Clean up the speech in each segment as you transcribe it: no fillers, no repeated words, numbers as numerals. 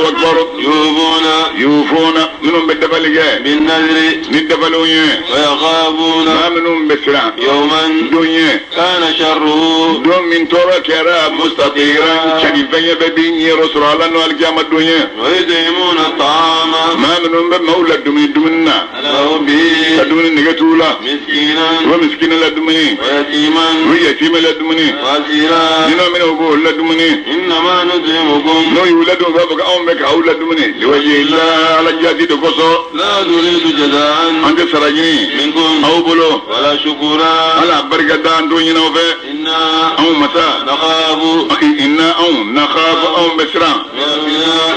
أكبر يوفون منهم بالدفلق بالنذر ندفلون ويخافون ما منهم بالسلام يوما دنيا كان شره دون من تورا كرا مستطيرا شريفا يبدين رسول الله والجامع الدنيا ويدعمون الطعام ما منهم بمولى دمنا له به تدون نجتولا مسكينا ومسكين لدمني ويتيما ويتيم لدمني واسيرا نينا من أبوه لدمني إنما نطعمكم نو يولدون بابك أم بك أو لدمني لوجه الله على جاتي دكوسو لا نريد جزاء أنت سراجني منكم أو بلو ولا شكورا على بركة دان دوني نوفي إنا أو مسا نخاف إنا أو نخاف أو بسران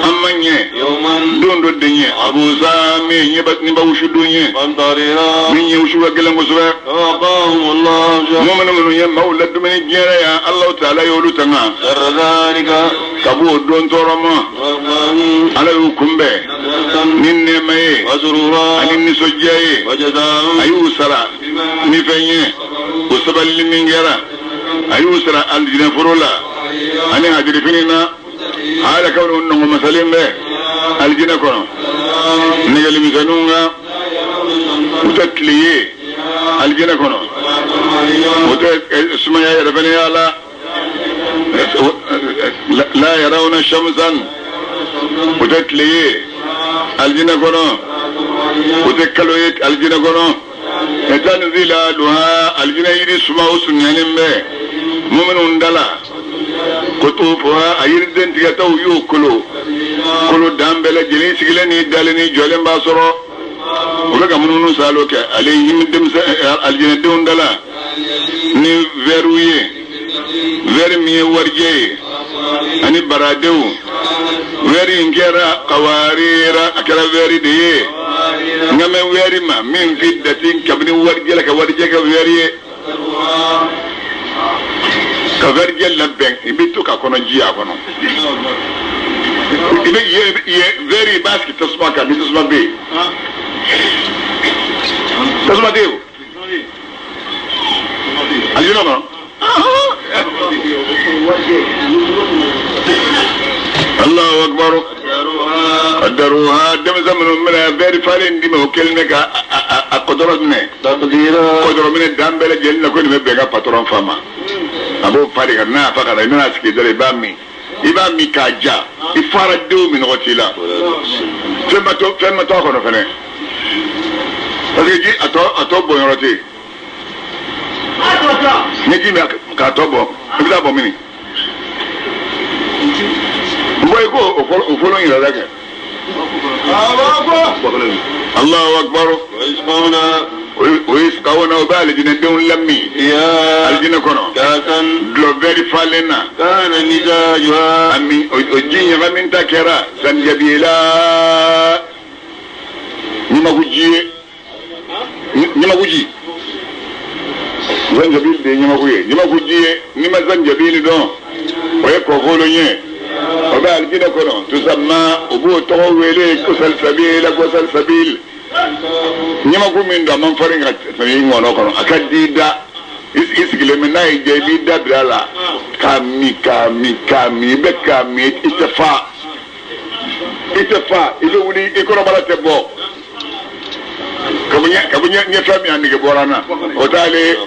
أمني يوما دون الدنيا أبو سامي نبوش الدنيا قمطريرا من يوشوا قلن قصوا فوقاهم الله مؤمن من يمولد من الجيريا الله تعالى يولو تنها شر ذلك كبو دون تورما وقاهم على الكمبة نين ماي وسرورا أني نسجاي وجزاء أيو سرا نفني وسبل من جرا أيو سرا الجنة فرولا أني هادي فينا هذا كونه إنه مسلم به الجنة كونه نقل مسنونga وتتليه الجنة كونه وت اسمه يا ربنا يا لا لا يرون شمسا وتتليه الجنة كونه وتكلويت الجنة كونه تنزل لها الجنة يدي سماه سنيانين به مؤمن دلا قطوفها أيردن تياتو يوكلو كلو دامبلا جلين سيغلني دالني جولين باسرو وبقى منونو سالوك عليهم الدمس الجنة دون دلا ni veruye vermiye warje ani baradeu veri ngera qawarira akala veri de ngame veri ma min fiddatin kabni warje la ka warje ka veri ka verje labben ibitu ka kono jiya kono ibe ye veri basket tasma ka bi tasma be tasma deu aljina ma الله أكبر قدروها دم زمن من غير فارين دي موكلنك قدرتنا تقديرا قدر من الدم بلا جلنا كل ما بيجا باترون فما أبو فارغ نا فقط الناس كده يبامي كاجا يفاردوا من غتيلا فما تو أخذنا فني تجي أتو بيورتي نجي كاتوبو بلا بوميني بويكو وفلون يلاك الله أكبر ويسقون وبالدين دون لمي يا الجنة كنو كاسا جلوبيري فالنا كان نزاجها أمي أجيني غمين تاكرا سنجبيلا نما وجي zanjabil de nyama kuye nyama kujiye nima zanjabil don oye kokolo nye oba aljina kono tusamma ubu togo wele kusal sabil nyama kuminda man faringa tayi ngono kono akadida isigile menai jebi dabrala kami be kami itafa ile wuli ikono bala tebo kabunya nya fami anige borana otale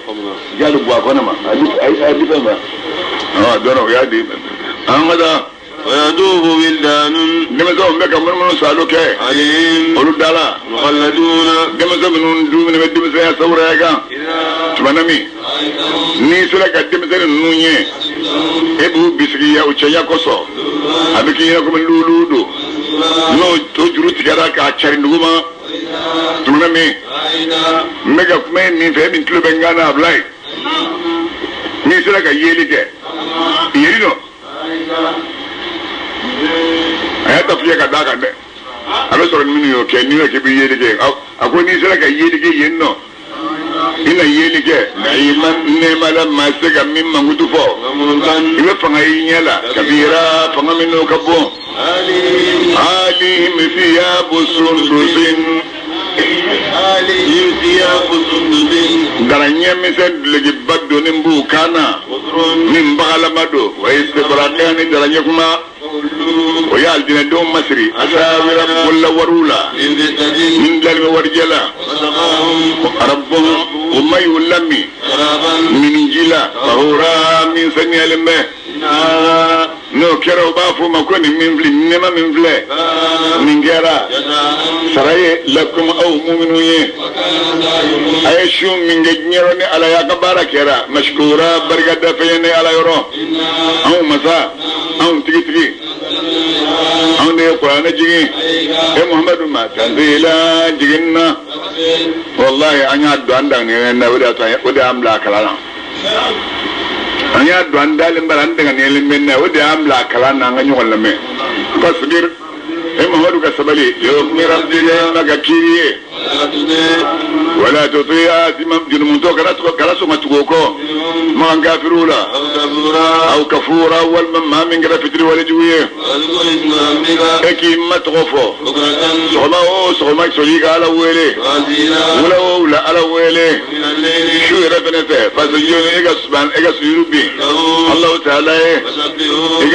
jalu bwa kona ma adi ba dono ya di amada ويدوب ولدان لما زوم بك من سالوك عليهم ولدالا مخلدون لما زوم من دوم من دم سيا سوريغا تمنامي ni sura ka dem sere nunye ebu bisriya uchaya koso abiki ya ko luludo no to juru tigara ka chari nduma tmunami mega kuma ni fe min tlo bengana ablai ni sura ka yeli ke yeli no aya tafiya ka daga de abe soro ni yo ke ni ke bi yeli ke ako ni sura ka yeli ke yenno ina yeli ke na iman ne mala masega mimma ngutufo ibe fanga yinyala kabira fanga minno kabo alihim thiyab sundusin daranya misal lagi baddo nimbu kana min bagala mado wa istibraqani daranya kuma ويا الجنة دوم مصري أساور كل ورولة من دلم ورجلا ربهم وما يولمي من جلا فهورا من سنيا لمه no kero ba fu makoni min vli nema min vle min gera saraye lakum aw mu'minun aishu min gnyero ni ala ya kabara kera mashkura bargada fayne ala yoro aw masa aw tigi aw ne qur'ana jigi e muhammadu ma tanzila jiginna wallahi anya do andang ne na wada amla kalana anya do andalin baran daga ne limin na wada amla kalana nganyo lame fasbir e muhammadu ka sabali yo mi rabbina daga kiriye ولا تطيع ثم جنمتو كراسو متوكو ما غافرولا او كفورا والمما من غير فتر ولا جويه اكي متغفو سوما سوليغا على ويلي ولا على ويلي شو ربنته فسجون ايغسبان ايغسيروبي الله تعالى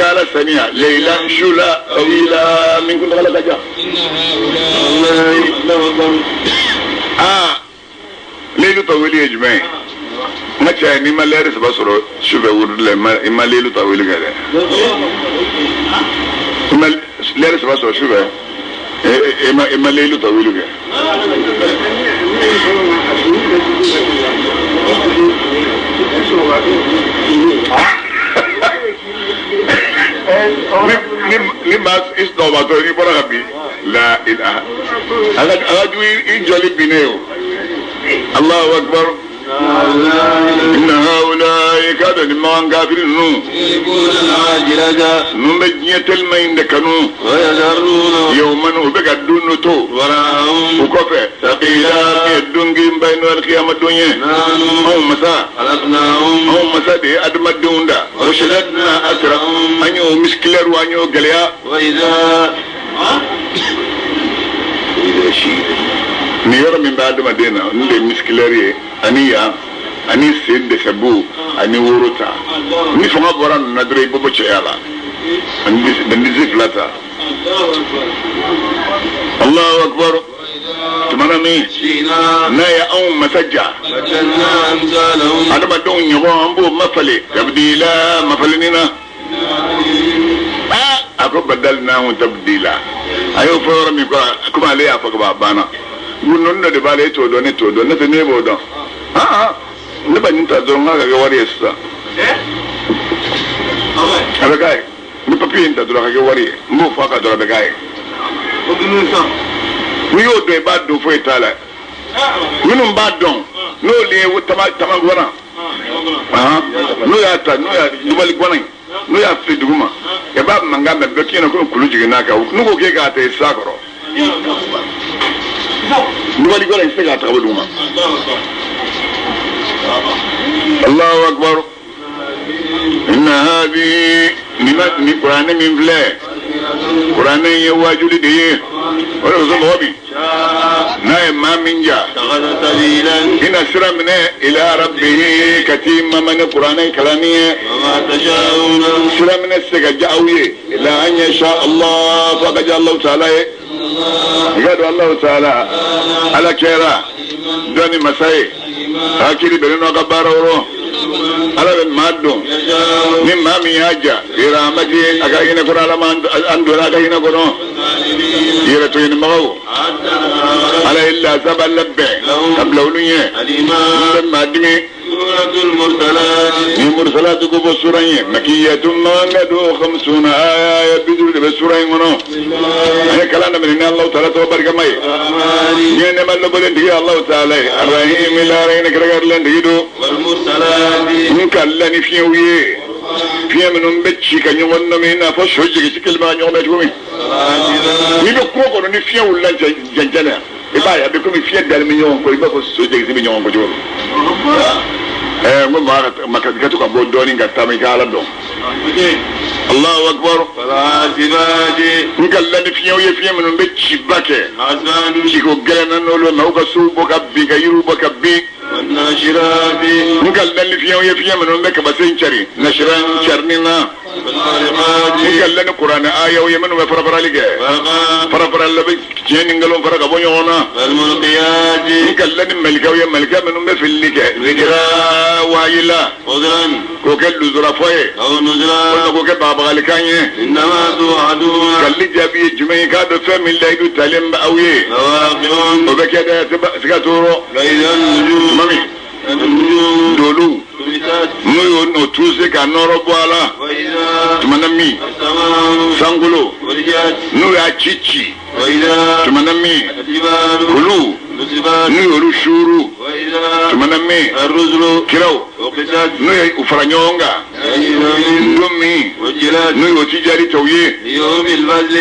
قال سميع ليلا شولا طويلا من كل غلطه ليلو طويل يا جماعه ما تشاني ما لارس بصرو شوف اقول ما ليلو طويل كده ما لارس بصرو شوف ما ليلو طويل كده لما استوى بره بي لا اله الا اجوي انجلي بينيو الله اكبر ان هؤلاء كانوا من غافلين يقول العاجلة نمجية المين دكنو ويذرون يوما وبقدون تو وراهم وكفى ثقيلا يدونجين بين القيامة الدنيا هم مساء هم مساء دي ادم الدون دا وشددنا اسرهم انيو مسكلر وانيو قليا واذا شيء نير من بعد ما دينا ندي مسكلري انيا ani sen de sabu ani wuruta ni fanga boran na dre bobo chayala ani de ziflata Allahu akbar tumana mi na ya masajja adama don yabo ambo mafale tabdila mafalinina ako badalna tabdila ayo fawra mi ko kuma le ya fa ba bana gunnon de bale to do ne ne bodo ne ba ninta don ga wari esa ala kai ni papi inta do ga wari mo fa ka do ga ai o dinu sa ni o do ba do fo itala minu ba don no le wo tama gwana no ya dubali gwana no ya fi duguma e ba manga me be kina ko kulu jigina ka no ko ke ga ta isakoro dubali gwana se ga ta duguma الله أكبر إن هذه من قرآن من فلا قرآن يواجد ديه ورسول ربي نايم ما من جاء إن أسرمنا إلى ربه كتيم من قرآن كلامية سرمنا السجاوية إلى أن يشاء الله فقد الله تعالى قال الله تعالى على كيرا دوني مسائي akiri bereno akabara oro ala ben maddo ni mami haja iramati agayina ko ala man andora agayina ko no yira to ni mawo ala illa sabal labbe qabla ulunye ben madimi suratul mursalat ni mursalat ko bo suranye makiyatun ngado 50 aya bidur be suray ngono ay kala na min Allah taala to barka may ni ne mal bolen di Allah taala arrahim la rayna karagar len dido wal mursalat ni kallani fiye fiye minum becci kanyo wonno mi na fo shoji ci kelma nyome to mi ni do ko ni fiye wulan janjana e ba ya be ko mi fiye dal mi nyon ko iba ko shoji ci mi nyon ko jor mo makati ka bo doni ngatta mi kala do Allahu akbar salati ngallani fiye minum becci bake azan ci ko gelana no lo na ko su bo kabbi ga yuru bo kabbi الناشرات نقال اللي فيهم يفيهم من أمك بسين شري نشران شرننا فالخارقات نقال لنا قرآن آية ويمن وفرفر لك فرفر اللي بيجين نقالون فرق أبو يونا فالملقيات نقال لنا ملكة ويا ملكة من أمك في اللك ذكرى وايلا خضرا كوكل لزرافوي أو نزلا قلنا كوكل بابا غالكاني إنما توعدون قال لي جابي جمعي كاد فهم الله يدو تعلم بأوي لواقع وبكذا سكاتورو فإذا النجوم مامي النجوم دولو تمسات نو نوتوسي كانورو بوالا وإذا تمنمي السماء سانغولو ورجات نو يا تشيتشي وإذا تمنمي الجبال كلو نصبات نو يورو شورو وإذا تمنمي الرسل كيرو وقتات نو يا ufranyonga ndomi والجلاد نو يوتيجاري توي يوم الفضل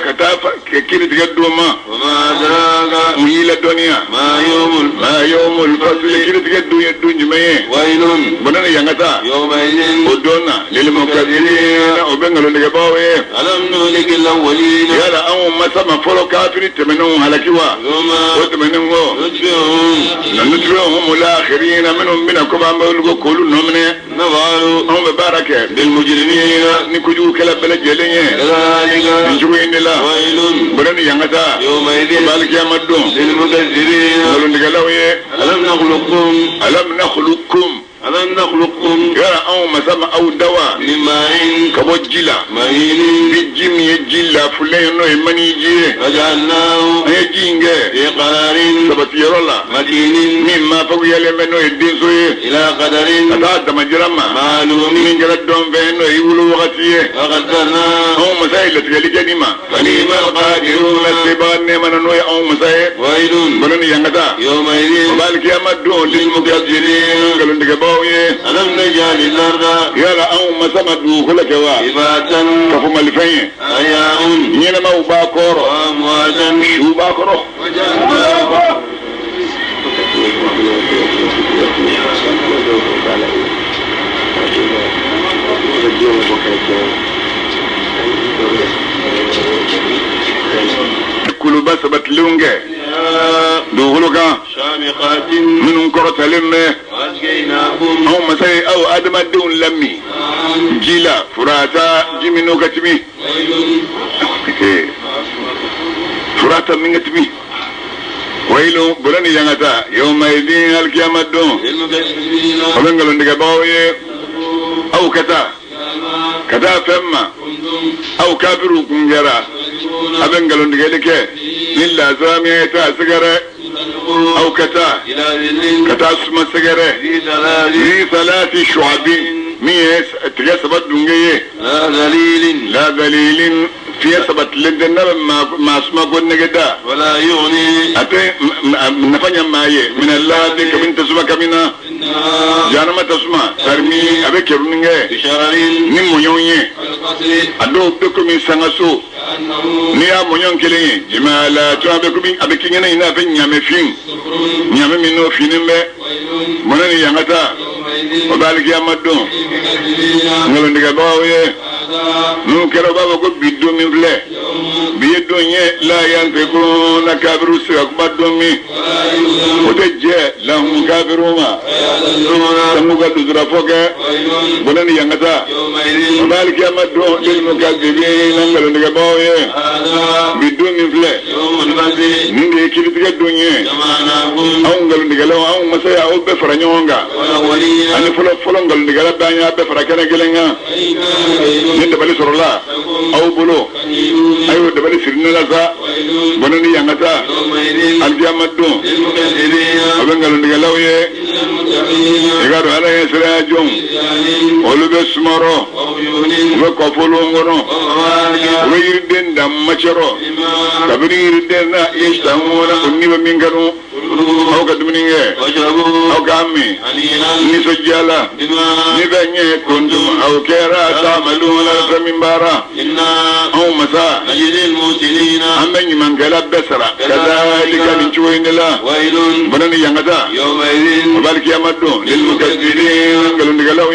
كتافا كيري تقدوما وما أدراك ميلا الدنيا ما يوم الفصل كيري تقدو يدو جمعي ويل بنانا ينغتا يومئذ ودونا للمكذبين وبنغلو نغباوي ألم نهلك الأولين يالا أو مسا فولو كافر تمنون هلكوا ثم وتمنون نتبعهم نتبعهم الآخرين منهم منكم عم بلغوا كل نمنا نفعل هم ببارك بالمجرمين نكجو كلا بلا جلين كذلك نجوين الله ويل بنانا ينغتا يومئذ بالك يا مدون للمكذبين قالوا نغلاوي ألم نخلقكم يالا أو مسا أو دوا من ماء كبو جلا مهين بجيم يجلا فلين نو يمني جي فجعلناه أي جينجي في قرار سبت يرولا متين مما فوق يلمنو يدين سوي إلى قدر أتعد مجرما معلوم من جلد دون فإنه يقولوا وقتيه وقدرناه أو مسائل تقلي جنما فنيم القادرون نسيبان نيمان نوي أو مسائل ويل بلن ينغتا يومئذ وبالك يا مدون للمكذبين قالوا نتقباوي ألم نجعل الأرض يالا أو مسا مدو كل كوا كفاتا كفو ملفين أحياء نينما وباكورو وأمواتا شو باكورو كل بس بتلونجه دوغلو كان شامخات من كرة لمه وأسقيناكم أو مساي أو أدم دون لمي جيلا فراتا جيمينو كتمي فراتا من كتمي ويلو بلاني ينغتا يوم يدين القيامة دون للمكذبين وبنغلو نغباوي أو كتا فما أو كافر كنجرا أبنغلو نغلك لله زامي تا سغره أو كتا سما سغره في ثلاث شعب ميس تجسبت دونجيه لا دليل في سبت لدنا ما اسمع قلنا كده ولا يغني أتى نفني ماي من الله ديك من تسمع كمينا جانا ما تسمع ترمي أبي كرنيه بشرر نمو يونيه أدو بكم سانسو نيا مونيون كلين جمالا تو أبي كينينا ينا في نيامي فين نيامي منو فينمبه منني يانغتا وبالك يا مدون نقول لك باويه نوكر بابا كو بيدو من فله بيدو لا ينفقون كابرو سيقبضوا وتجه لهم كافرون سموك تزرفوك بلن ينغتا وبالك يا مدون للمكذبين نقول لك باويه بيدو من فله نيجي كيرتك الدنيا أو نقول لك لو أو مسيا أو بفرنيونغا أنا فلو نقول لك لا بانيا بفركنا كلنا من دبلي سرلا أو بلو أيوة دبلي سرنا لسا بنني ينغتا الجامدون أبنغلو نقلاوي يقالوا على يسراجون ولو بسمرو وكفلو ngoro ويردن دم مچرو كبريردن يشتهون انيب منغرو أو كدمنيه أو كامي نسجلا نبني كنتم أو كرا تعملون من بارا أو مساء نجد المسلمين أمني من قلب بسرا كذلك نشوين الله بنني ينغتا يومئذ وبالك يا مدون للمكذبين قالوا نقلوا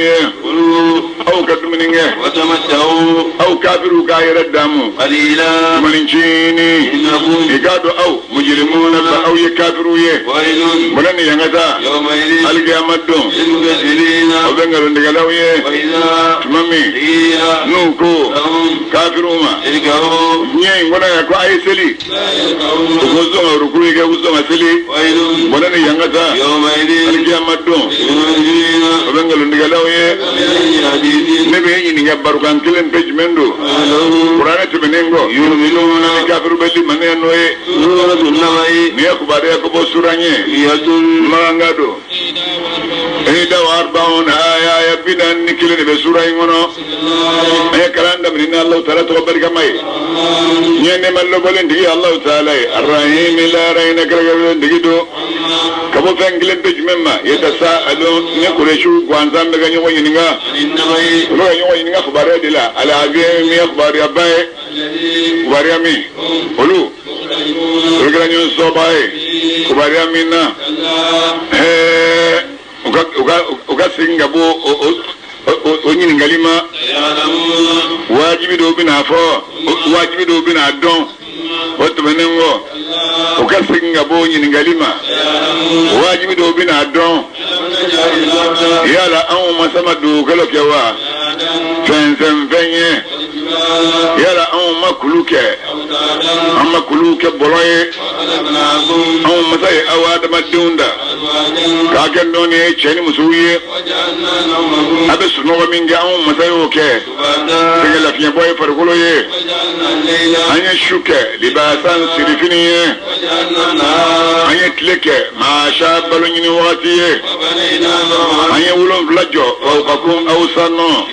أو كدمنينه وتمتعوا أو كافروا كاير الدم قليلا منشيني إنكم يكادوا أو مجرمون أو يكافروا يه ويل منن ينغتا يومئذ القيامة دون للمكذبين وبنغلون دغلاويه وإذا تمامي قيل نوكو لهم كافروا ما اركعوا ني ngona ya ko ay seli ko zo rukui ke uzo maseli ويل منن ينغتا يومئذ القيامة دون للمكذبين وبنغلون دغلاويه nebe yini ngabaru kan kilen pejmendo qur'ana tibenengo yuminuna kafiru belli manenoe سورة النبأ ni akubare ko bo suranye يتم mangado ida warbaun aya yabidan nikilen be suray ngono ay kalanda min Allah taala to barka mai nyene mallo bolen digi Allah taala arrahim la rayna karaga digi do kabo fengilen pejmemma yatasaalun ne kureshu gwanzam daga nyo yininga النبأ no yo yininga kubare dila ala aviye mi kubare abaye kubare ami olu Rugara nyo sobaye kubare amina uga singa bo onyini ngalima wajibi do bina fo wajibi do bina don wato benengo uga singa bo onyini ngalima wajibi do bina don yala an masama do galo kewa fenye yala an makuluke boloye an masai awada madunda kaken don ye cheni musuye abe sunoga mingi an masai oke tege lafiya boye farkulo ye anye shuke libasan sirifini ye anye tleke maasha balo nyini wakati ye anye ulon vlajo waukakum awsano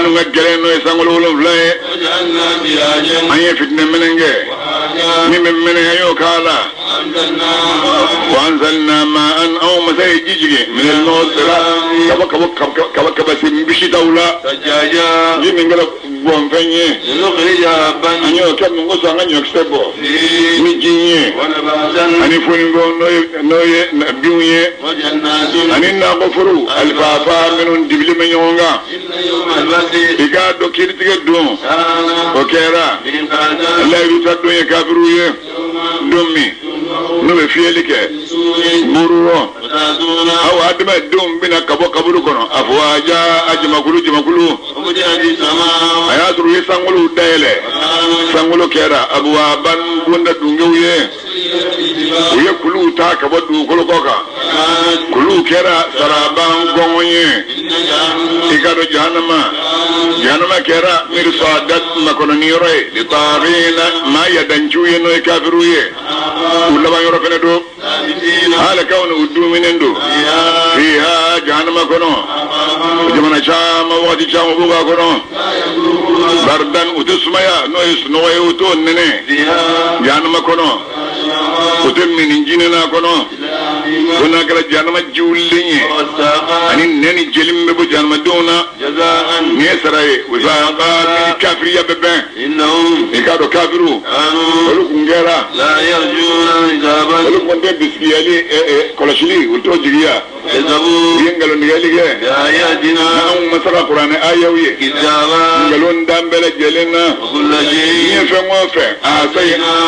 nunga gereno ye sangolo ulon vlaye anye fitne menenge mime menenge yo kala وأنزلنا ماء أو مساء جيجي من الموسرة كبا سنبشي دولة جي من قلب بوانفني أنيو كم نغسا أنيو كسبو مجيني أني فونغو نوي بيوني أني نغفرو الفافا منون دبلي من يونغا إيقا دو كيرتك دون وكيرا لا يتدون يكافرو دومي نوبي فيلك برو أو أدم الدوم بنا كبو كنو أفواجا جمكلو أياترو يسانغلو دايلة سانغلو كيرا أبوابان بوندا دونجوية ويكلو تا كبو كلو كوكا كلو كيرا سرابان غونيه إكادو جهنم كيرا مرصادات مكونيوري لطاغين ما يدنجوية نو يكافروية ولما يرفن دو حال كون ودو منين دو فيها جهنم كنو جمنا شام وقت شام بوغا كنو بردان وتسميا نو يسنو يوتو نني جهنم كنو وتم من انجيننا كنو كنا كلا جهنم جوليني أني نني جلم ببو جهنم دونا نيسراي وزاقا كافرية ببين إنهم إكادو كافرو ولو كنغيرا لا يرجون حسابا ولو كنت بسكيالي كولاشلي ولتو جريا كذبوا ينقلوا نغالي بآياتنا نعم مسرا قرآن آيوية كتابا نغلون دامبلا جلنا وكل شيء ينفع وفع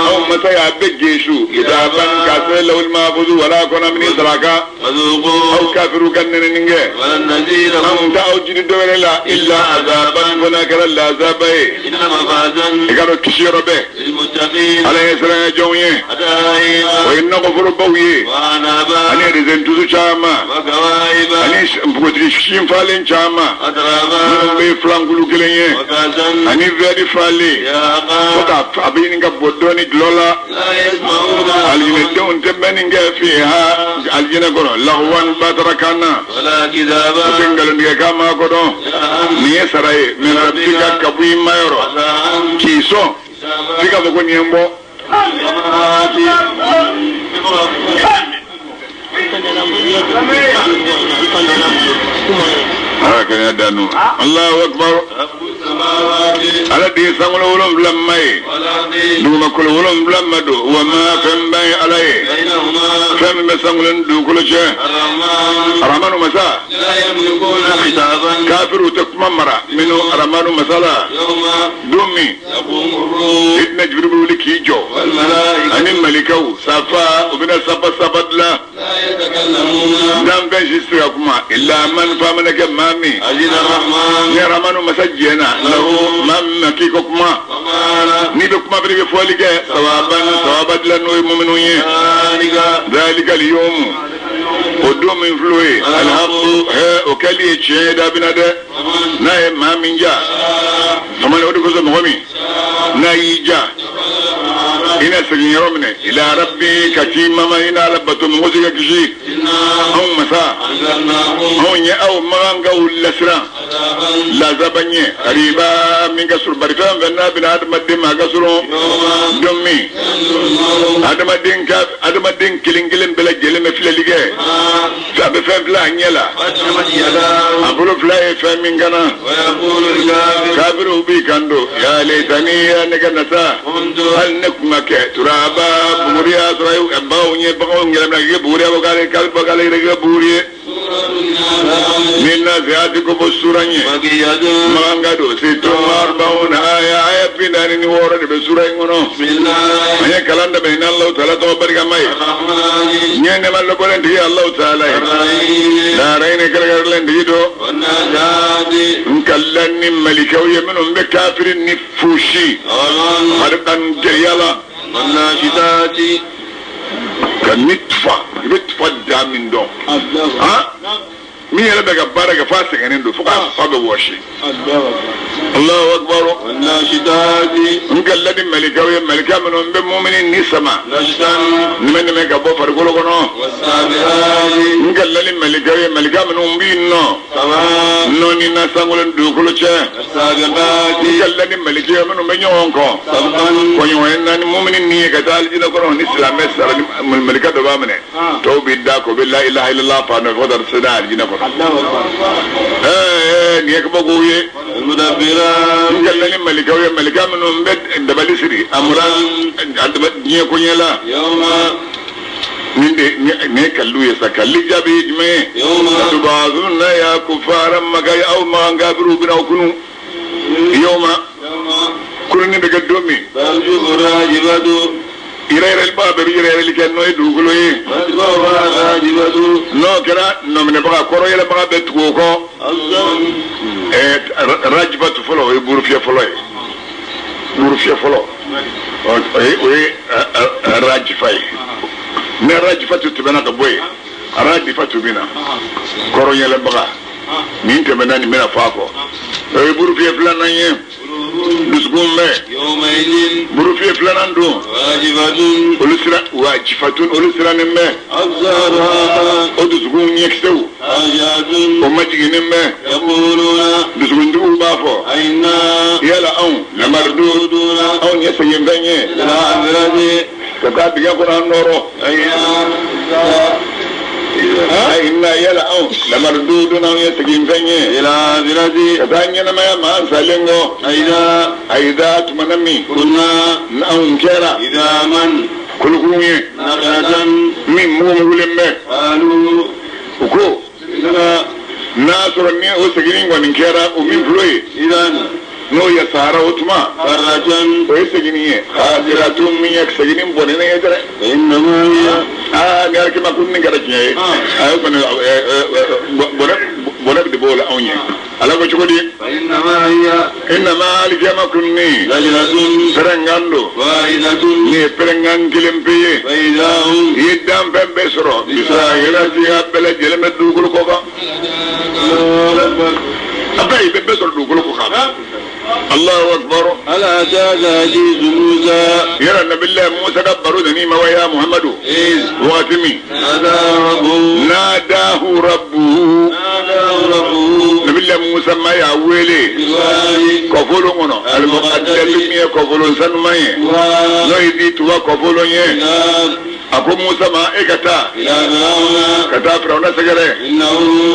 أو مسا يعبد جيشو كتابا كاسر لو المحفوظ ولا كنا من إسراكا فذوقوا أو كافروا كنن ننجي ولن نزيدهم أم تأوجد دولة إلا عذابا ونكر العذاب إنما فازا إكادو كشير به للمتقين عليه السلام جويه حدائق وإن غفر بويه وأعنابا أني رزن تزو شاما وكواعب أني مبترشين فالين شاما أترابا من بي فلانقلو كلين وكاسا أني فيدي فالي ياقا وكا أبينك بودوني دلولا لا يسمعون الجنة دون تبنينك فيها الجنة كنو لغوان باتركانا ولا كذابا وتنقلن كاما كنو نيه سراي من ربك كبوي مايرو كيسو فيك بكون يمبو هكذا دانو الله أكبر ala di sangolo wolon blamay duma ko wolon blamado wa ma fam bay alay fam me sangolon du ko je arhamanu masa kafiru takmamara minu arhamanu masala dumi idna jibril liki jo ani malikau safa ubina sabadla dam ben jisra kuma illa man famana ke mami ajina rahman ya rahmanu masajjana lahu mamma kiko kuma ni do kuma bi folige sawabadla no mu'minu ye dalika al-yawm odum influé alhaqu ha okali cheda binade na mami nja amana odu ko so momi na yija ina sagin yaromne ila rabbi katima ma ina labatu musiga kishi aw masa aw nya aw manga ulasra la zabanye riba min gasur barkan venna bin admadin ma gasuro dommi admadin kilingilin bela geleme file lige sabe fe bla nyela abulu fly fe min gana kabiru bi kando ya leitani ya neganata hal nakuma ke turaba bumuriya turayu abawunye bagaw ngelam na geburiya bagale kalbagale rege buriye minna ziyatikum busuranye manga do situ marbaun aya pinani ni woro de busuray ngono aya kalanda be Allah taala to barga mai nyene mallo bolen di Allah taala la rayne kalgarlen di do kallanni malikaw yeminum be kafirin ni fushi harban jayala nashidati kanitfa damin don ha mi yala daga baraga fasa ganin do fuka faga washi Allahu akbar nashidati ngalladin malikawi malika min be mu'minin ni sama nashidan men me ga bo fargolo kono wasabihati ngalladin malikawi malika min bi no no ni na sangolen do ko che wasabihati ngalladin malikawi min be nyon ko ko nyon nan mu'minin ni ga dal jina kono ni islam sar malika do ba mene to bi da ko billahi ilaha illallah fa no fodar sada jina ko ni ko bogoye mudabbira ngallani malika min be dabalisri amran adba ni ko nyela yawma ninde ne kallu ya sakalli jabi me tubazuna ya kufaran magay aw ma ngabiru bina kunu yawma kunni be gaddomi balju rajibadu irayral babe irayral kenno e dugulo yi rajibadu no kera no mene ba koro yele ba be tugo ko rajibatu folo e burfiya folo rajifai ne rajifatu tibana ka boy rajifatu bina koro yele ba min te menani mena fako e burfiya flana ye dusgumbe yawmaidin burfiya flana ndo wajifatun ulusra nemme azara odusgun yeksew ajadun umajigin me yaquluna dusgun du bafo ayna yala aw lamarduduna aw yesayen banye la amradi kaka biya quran noro ayna yala aw lamarduduna aw yesayen banye ila biradi kadanya na ma salengo aida tumanami kunna na'un kera idha man kulkunye naqatan min mumulemme alu uko nasura mi o segini ngwan kera o min floye idan no ya sara utma farajan o segini ye khadiratun min yak segini bonene yedere innahu gar ki makun ni garaki ay ko bona de bola onye ala ko chukodi inna ma aljama kunni lajratun perengando waidatun ni perengan kilempiye faidahum yidam bembesro bisa irati abela jeleme dugul ko ba abay bembesro dugul ko ka Allahu akbar ala tajaji Musa yara nabillahi Musa dabbaru dani ma ya Muhammadu watimi nadahu rabbuhu nabillahi Musa ma ya wele kofolo ngono al muqaddas mi kofolo sanmaye no yidi tuwa kofolo ye ako Musa ma ekata إلى فرعون kata Firauna sagare إنه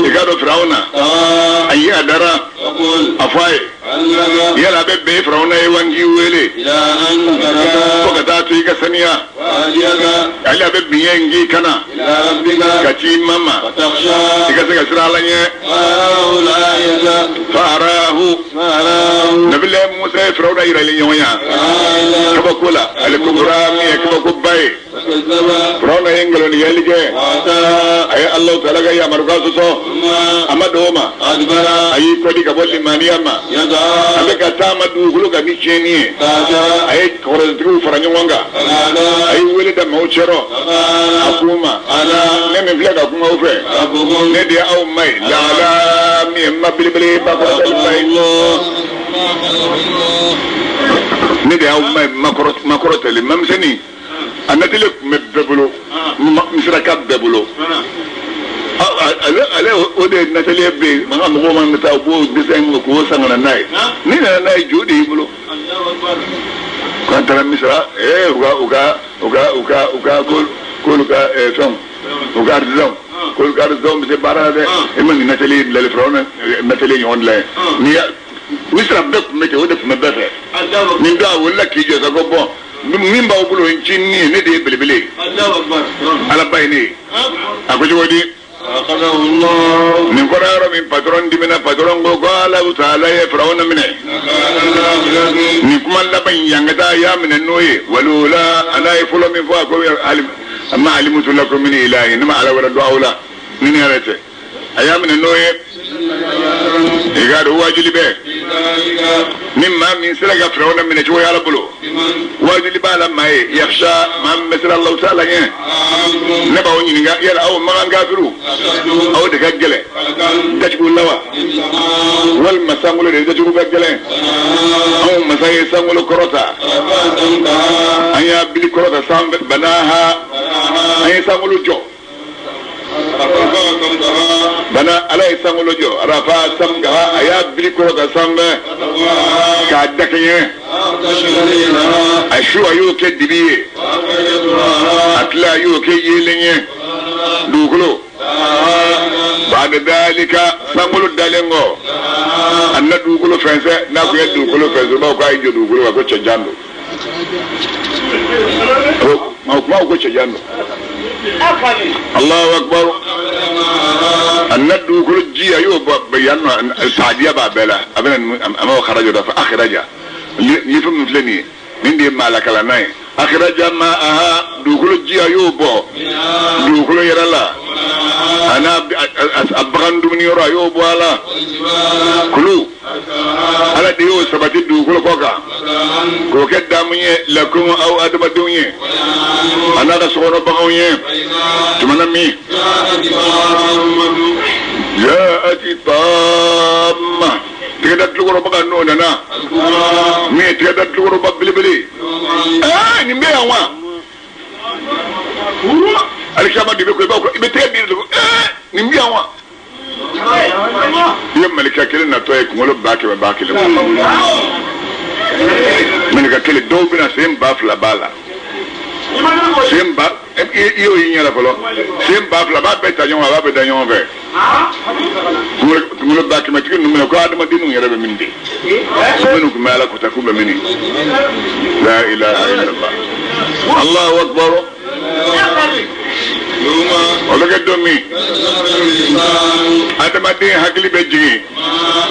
igado Firauna طغى ayi adara يقول afai علق yala bebbe Firauna wangi wele إلى أن ko كتب kata to iga saniya وأهديك ala bebbe yengi kana إلى ربك kati mama فتخشى iga saga siralanye فأراه الآية farahu nabile Musa Firauna irali nyonya kaba kula al-kubra mi kaba kubai فكذب Firauna yengalo ni yalige وعتى ay Allah ta'ala ga ya maruga so ثم amadoma أدبر ayi kodi ka bolli maniyama يدعى abeka tama dugulu ga bicheni تاجا ay kore dru faranyo wanga فنادى ay wele da mauchero فقال akuma أنا neme flega kuma ufe ربكم ne dia au mai la la mi mabili ba ko mai ne dia au mai makoro tele mamseni anatele mebbebulo misra ka bebulo ale o de natale be manga mo man ta bo design ko sangana nai ni na nai jodi bulo kantara misra uga ko fam uga rzam ko uga rzam be barade e man natale le frona natale yon le ni misra be mete o de mebbe ni da wala ki je ka go bon min ba bulo hinni ne de belebele ala bayni akoji wodi أخذه الله من قرار من patron di mina patron go qala ta'ala ya fir'auna mina ni kuma laban yangata ya mina noye walula ana yafulo min fa ko amma alimutu lakum min ilahi nima ala wala du'aula min yarate ayamina noye igado wajili be mimma min siraga fir'auna mina jo ya labulo wajili bala mai yakhsha man misra Allah ta'ala ne ne ba woni nga yala aw ma ngafiru aw de gaggele dajbu lawa wal masangulo de dajbu gaggele aw masaye sangulo korota aya bil korota sambe banaha aya sangulo jo bana alay sangulo jo rafa samga aya bil korota sambe ka dakanye ashu ayo ke dibiye atla ayo ke yelenye dugulo بعد ذلك سامولو دالينغو أن دوغلو فنسة ناكو يدوغلو فنسة ما هو كاي دوغلو ما هو تشجانو ما هو تشجانو الله أكبر أن دوغلو جي أيوه بيانو سعدية بابلا أبنا أما هو خرج ده فأخرج يفهم مثلني من دي مالك لناي أخرج ماءها دوغلو جي أيوه بو دوغلو يرالا أنا أبغان دومني يرا يو بوالا كلو على ديو سبتي دوغلو كوكا كوكا دامني لكم أو أدب دوني أنا كسورة بغوني تمنا مي جاءت طامة تقدر تلقوا ربك نوننا مي تقدر تلقوا ربك بلي بلي نمبي أوا alishaba dibe ko ba ko ibete bi ni mbiawa yem malika kele na toy ko ngolo ba kele malika kele do bina sem ba fla bala sem ba iyo yinya la kolo sem ba fla ba be tanyon ba be danyon ve ngolo ba kele tikin numena ko adama dinu yere be mindi subhanu kuma ala ko takuba mini la ilaha illallah allahu akbar ologe domi adamaden hakili be jigi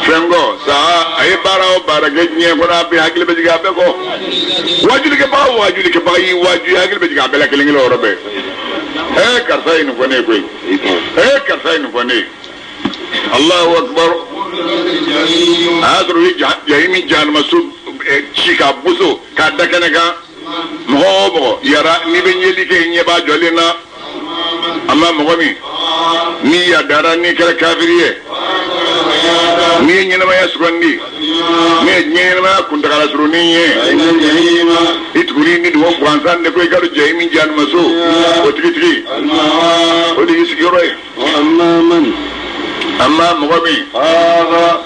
fengo sa ay bara o bara gejnie ko na be hakili be jigi abe ko wajuli ke ba yi waju hakili be jigi abe la kelingilo robe karsa inu ko ne ko karsa inu ko ne Allahu akbar adru jahimi jan masud chika buso ka dakane ka mo yara ni be nyeli ke nyeba jolina amma mogomi ni ya dara ni kala kafiriye ni nyina ma yasrondi ni nyina ma kundakala suruniye itguri ni do kwanzan de ko garu jaymi jan maso o tri o di sigoroy وأما من amma mugabi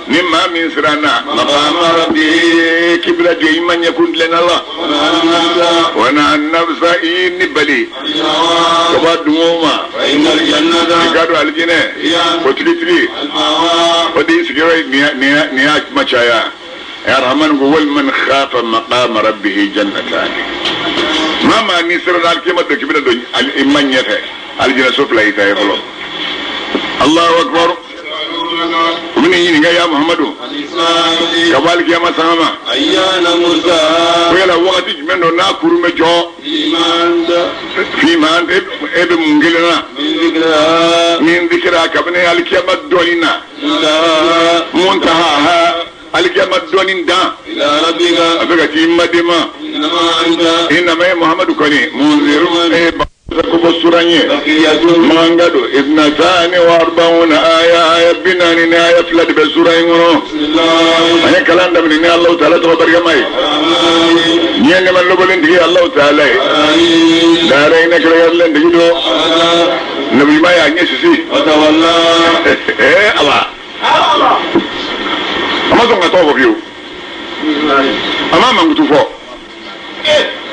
ni ma min sirana maqama rabbi kibla de man yakun lana Allah wa na nafsa in bali kaba dumoma innal jannata gado aljine ko titri ko di sigire ni machaya ya rahman wal man khafa maqama rabbih jannatan mama ni sirana alkema de kibla do al yata aljina sofla ita yeblo Allahu akbar ومن ينجا يا محمد كبالك يا مسامة أيانا موسى ويلا وقت من ناكر مجو في مان ابن منجلنا من ذكرها كبني الكيامة دوننا منتهاها الكيامة دونين دا إلى ربك أبقى تيمة دما إنما محمد كوني منذر كوب سورانيه مانغادو 42 آية بناني نهاية فلاد بسورانيه أنا كلام ده من الله تعالى تبارك ماي نيجي من لبلين تيجي الله تعالى دارين كلام لين تيجي دو نبي ما يعني سيسي الله أما زوجة توفى فيو أما مانغتو فو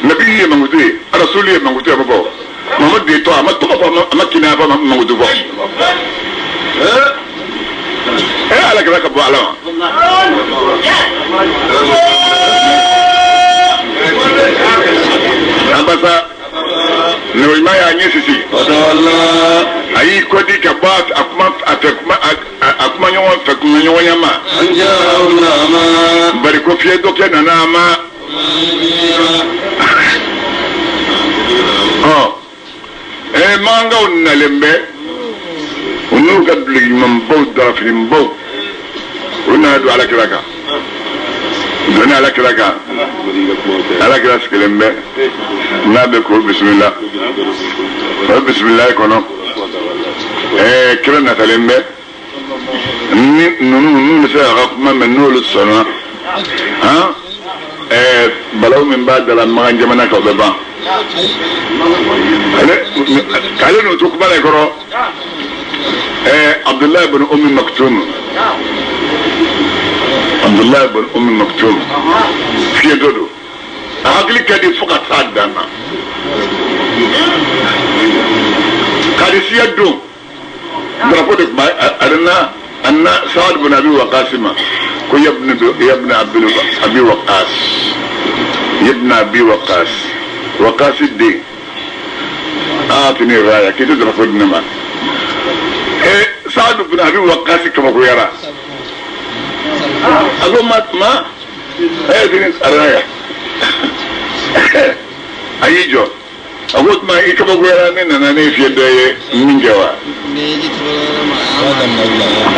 نبي مانغتو رسولي مانغتو يا بابا Mamadou de toi, ma kina ba Mamadou bo. Ala kala ka bo ala. Ambasa no ima ya nyesisi. Allah ayi kodi ka ba akuma nyon fakuma nyon yama. Anja ulama bari ko fie do ke nana ma. Manga on nalembe unu gadli mambo daflim bo una do ala kiraka dona ala kiraka kelembe na be ko bismillah kono kirana talembe ni nunu se rakma menul sona ha balaw min ba'd la manjamana ka baba kale no to kuma lekoro Abdullah ibn Maktum fi dodo agli kadi fuka sadana kadi siyado drapo de arna anna Sa'd ibn Abi Waqqas ko ibn Abi Waqqas وقاس الدين آتني الراية كي تدرس النما سعد بن أبي وقاس كما هو يرى أقول ما آتني الراية أيجو أقول ما كما هو يرى أنا نيف يدي من جوا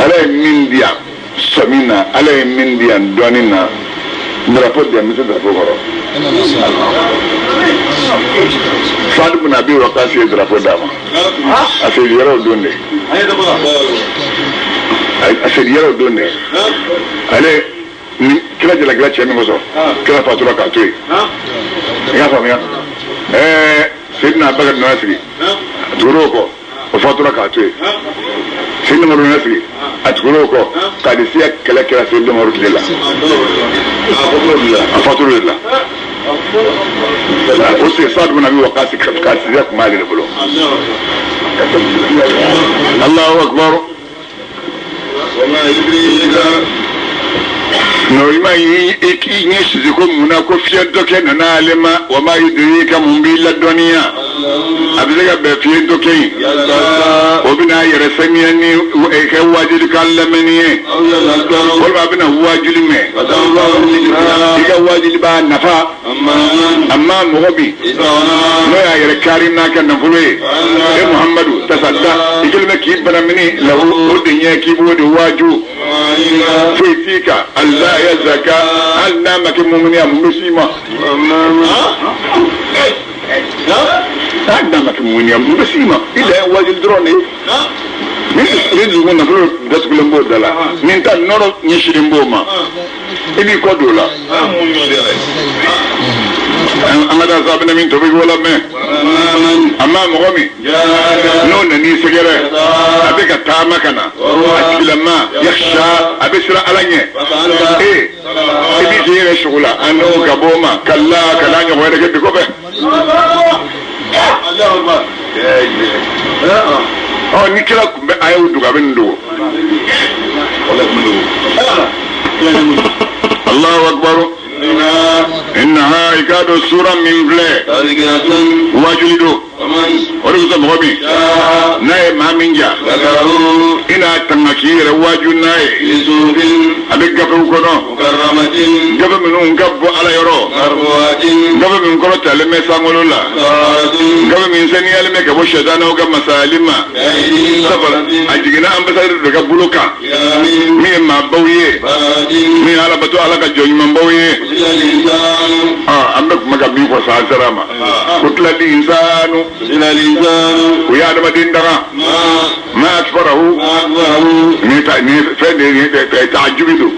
على من ديا سمينا على من ديا دونينا نرفض ديا مثل درفوه Sa'd ibn Abi Waqqas drapo dama asiriyaro donne ale kila jela gila chemi ngoso kila fatura ka toy ya famia sidna Abubakar Nasri turoko o fatura ka toy sidna Umar Nasri aturoko kadisiya kala kala sidna Umar kila fatura وسي صاد بن ابي وقاص كاسيات مالي البلو الله اكبر وما يدريك نوما يكينيش زكم مناكو فيدو كان نالما وما يدريك من بيل الدنيا ابزغا بفيدو كين وبنا يرسميني واجد كلمني والله ابنا واجد مي يجا واجد با نفا اما مغبي لا يركاري ناك نفوي محمد تصدق يجلم كيب بنمني له ودنيا كيبود واجو فيتيك الله يزكى هل نامك مؤمنيا مسلمة هل نامك مؤمنيا مسلمة إلا واجد دروني من زمان نقول ده تقول مبودلا من تان نور نشرين بوما إني كودولا amada sabna min tobi wala me amma mogomi no nani segere abeka tama kana akilama yakhsha abisra alanye ibi jere shugula anu gaboma kalla kalanya wayre ke ko be Allahu akbar oh nikela kumbe ayu duga bendo Allahu akbar إنها إكاد السورة من بلاد واجلدو ورغز مغبي ناي ما من جا إنا تنكير واجو ناي أبيك قفو كنو قفو منو نقفو على يرو قفو من كرو تعلمي سامولو لا قفو من سنية لمي قفو شدانا وقف مسالما سفر أجينا أمبسار رقب بلوكا مي ما بويه مي على بطو على كجوني من بويه أمك مقابي فساسرما قتل الإنسان ويا دم دين دغا ما أكبره تعجبه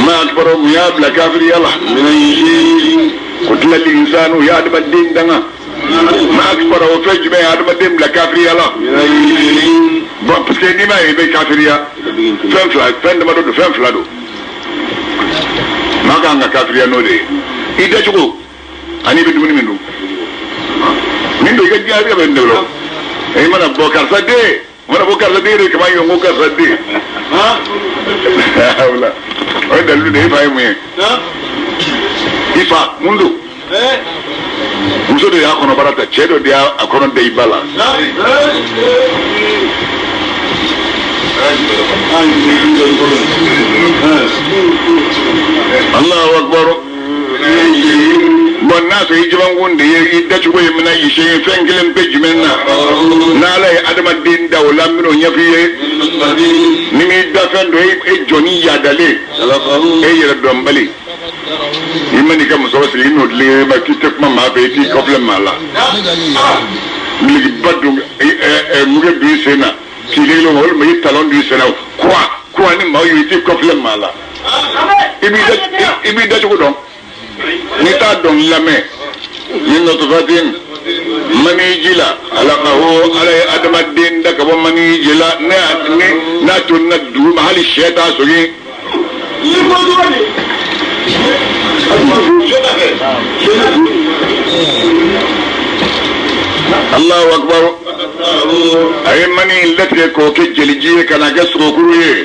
ما أكبره يا بلا كافر يلا قتل الإنسان يا دم دين دغا ما أكبره فجب يا دم دين بلا كافر يلا بس كني ما يبي كافر يا فهم فلاد فهم ما دو فهم فلادو ما كان كافر يا نودي إذا شو أني بدوني منو min do gajja ga ben dawlo ay mana bokar sadde re kama yo bokar sadde ha wala ay dalu de fay mu ifa mundu muso de ya kono barata chedo de akono de ibala Allahu akbar bon na so yijiban gunde yi da chugo yimna yi she fengilen pejimenna na lay adama din dawla mino nyafiye ni mi da fendo e joni ya dale e yere dombali yimani kam so wasli no le ma kitek ma be ti problem mala ligi baddu muge bi sena ki le lo hol mi talon du sena quoi ni ma yi ti problem mala ibi da chugo don nita don lame min nutfatin mani jila alaqahu ala adama din da kaba mani jila na tunna du mahali shaytan sogi Allahu akbar ay mani lati ko ke jeliji kana gasro kuruye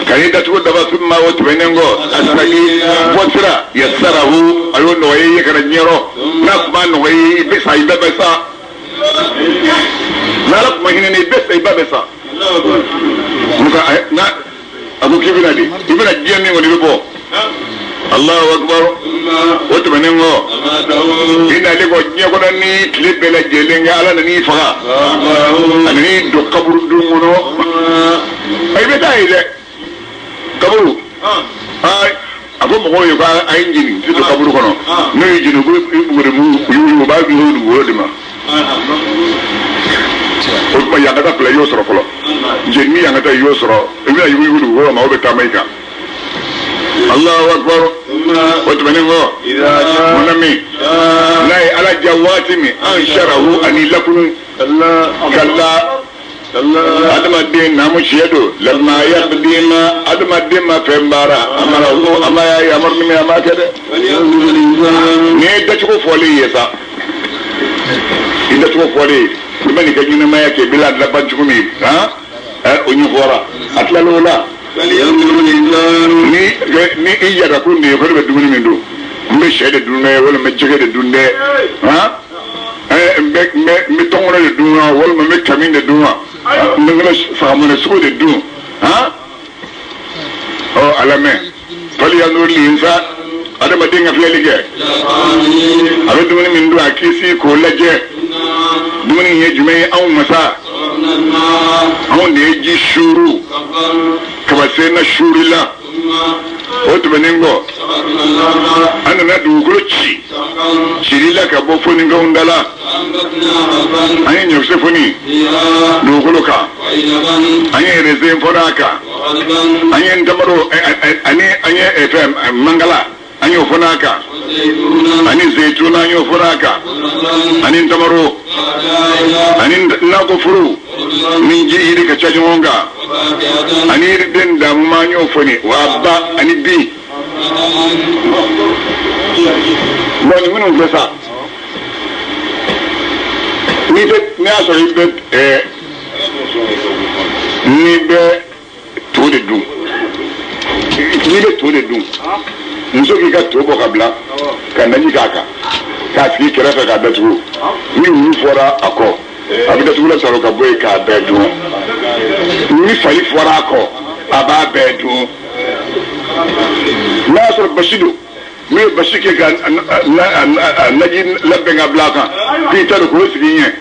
kay da to da basumma wato benengo asali watra yasarahu ayo no waye kana nyero na kuma no waye be sai be sa na la kuma hinene be sai be sa muka na abu kibina di ibina jemi ngoni bo Allahu akbar wato benengo ina le ko nyego dan ni libele jelenga ala ni faga ani do kaburu du mono ay be tay de kaburu ay abo mo yo ka ay njini do kaburu kono no yijinu ko ngure mu yu ba bi hodu wodima o ma yanga ta play yo soro kolo jeni yanga ta yo soro e bi ayu yudu wo ma o be tamaika Allahu akbar wato benengo munami lai ala jawatimi an sharahu ani lakunu kalla adama din namu shedo lamma yaqdima adama din ma fembara amara ko amaya ya amarni me amaka de ne da ko foli yesa inda ko foli bani ka nyina maya ke bilad la banjumi ha onyu fora atlalola ni iyara kunde ko be dumuni min do mbe shede dunne wala me jege de dunne ha me tongora de dunna wala me kamin de dunna ngala famone su de dun ha o alame fali yanur li insa adama dinga flelige abe dumuni min do akisi ko laje dumuni ye jume an masa an de ji shuru kaba sai na shurila wato beningo ana na duguro cirila ka bo foni ga undala anye nyose foni duguro ka anye rezen fonaka anye ndamaro anye FM mangala an y'o fana kan ani zaitun an y'o fana kan ani tamaro ani nako furu min ji iri ka caji honga ani iri den da ma y'o fani wa ba ani bi bon ni minnu filɛ sa ni y'a sɔrɔ i bɛ ni bɛ to de dun n'i bɛ to de dun muso k'i ka to bɔ ka bila ka naji k'a kan k'a sigi kɛrɛfɛ k'a datugu ni wulu fɔra a kɔ a bɛ datugu la sɔrɔ ka bɔ yen k'a bɛɛ dun ni fali fɔra a kɔ a b'a bɛɛ dun n'a y'a sɔrɔ basi don n'u ye basi kɛ ka naji labɛn ka bila a kan k'i ta don k'o sigi ɲɛ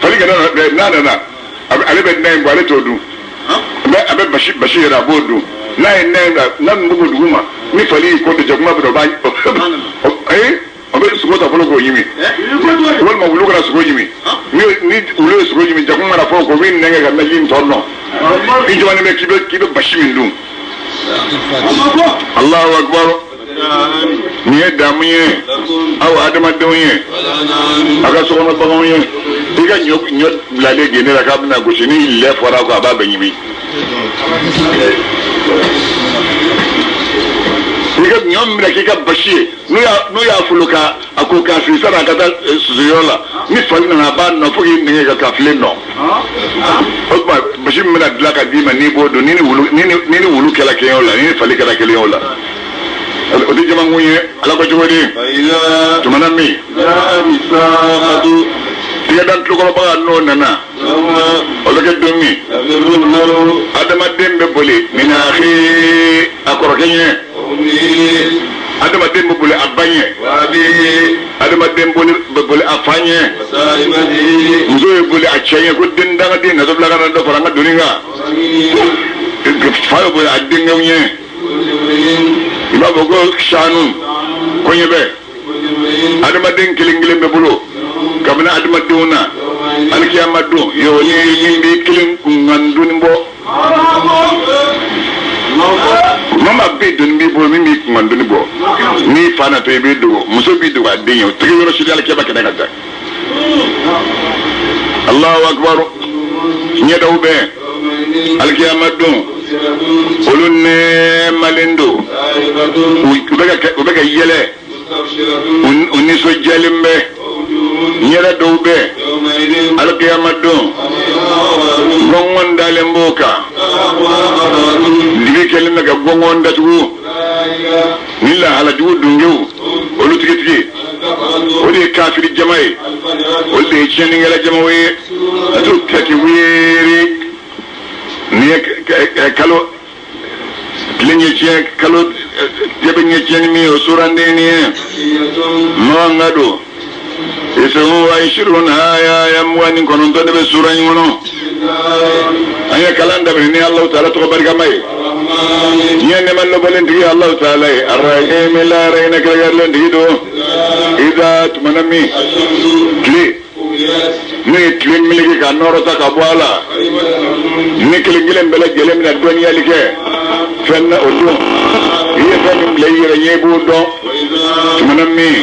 fali kana n'a nana ale bɛ nan in bɔ ale t'o dun a bɛ basi yɛrɛ a b'o dun n'a ye nan n'a mugu dugu ma ni fali y'i kɔ jakuma bɛ dɔn o bɛ sogo ta fɔlɔ k'o ɲimi walima wulu kana sogo ɲimi ni wulu ye sogo ɲimi jakuma mana fɔ k'o bɛ nɛgɛ ka naji in tɔ nɔ i jɔlen bɛ k'i bɛ basi min dun Allahu akbar nin ye damu ye aw adamadenw ye a ka sokɔnɔ baganw ye i ka ɲɔ bilalen gende la k'a bɛna gosi ni lɛ fɔra ko a b'a bɛɛ ɲimi i ka ɲɔ minɛ k'i ka basi ye n'u y'a folo a ko k'a sigi san'a ka taa susuyɔrɔ la ni fali nana a b'a nɔ fo k'i nɛgɛ ka filen nɔ o tuma basi min bɛna dilan ka d'i ma n'i b'o dun ni ni wulu kɛra kelen o la ni fali kɛra kelen o la o tɛ jamakun ye ala ko cogo di jamana min tigɛdan tulokɔrɔbaga n'o nana o bɛ kɛ don min adamaden bɛ boli nin a kɔrɔkɛ ɲɛ adamaden bɛ boli a ba ɲɛ adamaden bɛ boli a fa ɲɛ muso ye boli a cɛ ɲɛ ko den dangaden naso bila ka na dɔ fara an ka doni kan fa bɛ boli a denkɛw ɲɛ i b'a fɔ ko sanu kɔɲɛ bɛ adamaden kelen kelen bɛ bolo kabini adamadenw na alikiyama don yo ni min bɛ kelen kunkan doni bɔ mama bɛ doni b'i bolo min b'i kunkan doni bɔ n'i fa na to i b'i dogo muso b'i dogo a den ye o tigi yɔrɔ si alikiyama kɛnɛ ka taa Allahu akbar ɲɛdaw bɛ alikiyama don olu nɛɛmalen don u bɛ ka yɛlɛ u nisɔndiyalen bɛ ɲɛda dɔw bɛ alikiyama don gɔngɔn dalen b'o kan dibi kɛlen bɛ ka gɔngɔn datugu ni lahalajugu dungew olu tigitigi o de ye kafiri jama ye olu de ye tiɲɛnikɛla jamaw ye a t'o kɛti weere ni ye kalo tile ɲɛ tiɲɛ kalo tɛbɛ ɲɛ tiɲɛni min ye o suranden ni ye mɔgɔ ka don isamu wa ishirun aya 29 de bɛ sura in kɔnɔ an ye kalan daminɛ ni Alahu Taala tɔgɔ barikama ye ɲɛ nɛɛma lɔbɔlen tigi Alahu Taala ye arrahimi lahara hinɛ kɛlɛkɛlen tigi don iza tumana min tile n'o ye tile meleke ka nɔrɔ ta ka bɔ a la ni kelen kelen bɛɛ lajɛlen bɛna dɔnniyali kɛ fɛn na o don i ye fɛn min bila i yɛrɛ ɲɛ i b'o dɔn tumana min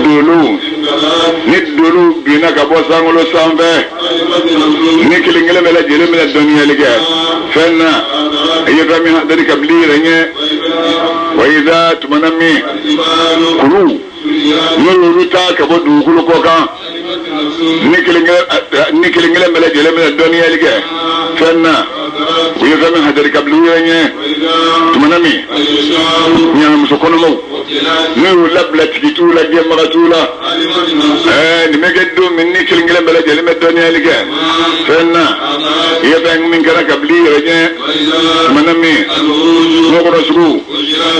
dolu ni dolu binna ka bɔ sankolo sanfɛ ni kelen kelen bɛɛ lajɛlen bɛna dɔnniyali kɛ fɛn na i ye fɛn min hadari ka bila i yɛrɛ ɲɛ wa iza tumana min kuru n'olu ta ka bɔ dugukolo kɔ kan ni kelen kelen bɛɛ lajɛlen bɛna dɔnniyali kɛ fɛn na u ye fɛn min hadari ka bila i yɛrɛ ɲɛ tumana min ɲamuso kɔnɔmaw n'u y'u labila tigi t'u la diɲɛbaga t'u la nin bɛ kɛ don min ni kelen kelen bɛɛ lajɛlen bɛ dɔnniyali kɛ fɛn na i ye fɛn min kɛra ka bila i yɛrɛ ɲɛ tumana min mɔgɔkɔrɔ sugu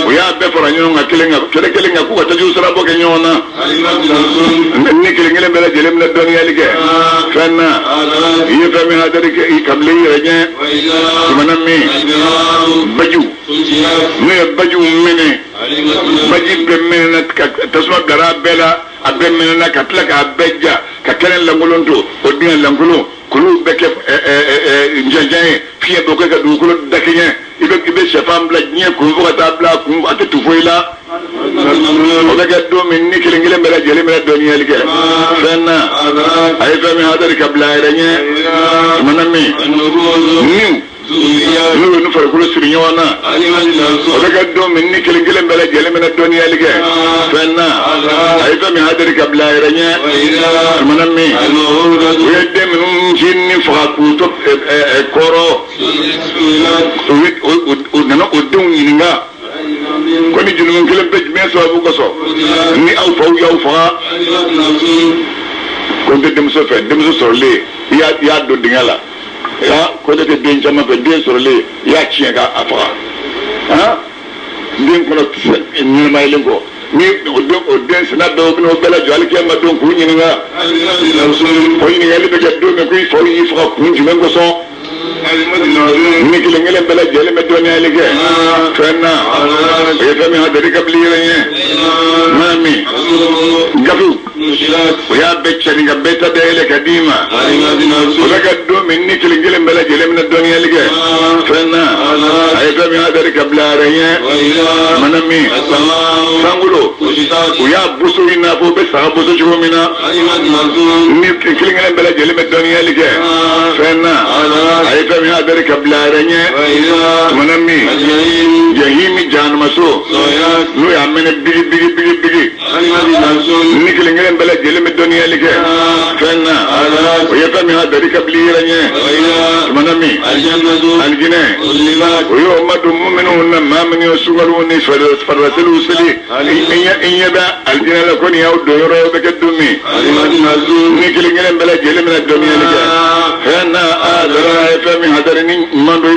u y'a bɛɛ fara ɲɔgɔn kan kelen kelen kan k'u ka tajiw sarabɔ kɛ ɲɔgɔn na ni kelen kelen bɛɛ lajɛlen bɛna dɔnniyali kɛ fɛn na i ye fɛn min hadari kɛ ka bila i yɛrɛ ɲɛ tumana min baju n'u ye bajiw minɛ baji bɛɛ minɛna ka tasuma bilara a bɛɛ la a bɛɛ minɛna ka tila k'a bɛɛ ja ka kɛnɛ lankolon to o dingɛ lankolon kulu beke njanjan fiye boke ka dukulu dakinya ibe shafam bla nye kunfu kata bla kunfu ate tufoila obeke do min ni kilingile mera jeli mera doniya like fenna ay fami hadari kabla iranye manami niu nu nu fara kulu siri nyawana obeke do min ni kilingile mera jeli mera doniya like fenna ay fami hadari kabla iranye manami wede min jinni fakakuto koro nana odun yininga koni junun kelen pe men so abu koso ni aw faw yaw fa ko de dem so fe dem so sorle ya do dingala ya ko de den jama pe den sorle ya chienga afa ha den ko ni may lengo ni odden sina do bino bela jali ke ma don ko yininga ko yininga le be do me ko fo yi fa ko jumen ko so ni kilingile bela jeli me doni alige fenna yefami hadari kablire mami gafu ya becchani ga beta dele kadima daga do min ni kilingile bela jeli me doni alige fenna yefami hadari kablare manami sangulo ya busu ina bo be sa busu jumina ni kilingile bela jeli me doni alige fenna ayta mi hadari kablaranye manami yahimi janmaso no ya mene bigi ni kilingere bela jele me doniya like fenna ayta mi hadari kabliranye manami aljine yo madu mu'minuna ma min yusugaluni farasulu sili inya ba aljine la koni yaw do yoro be kedumi ni kilingere bela jele me doniya like fenna fami hadarni mando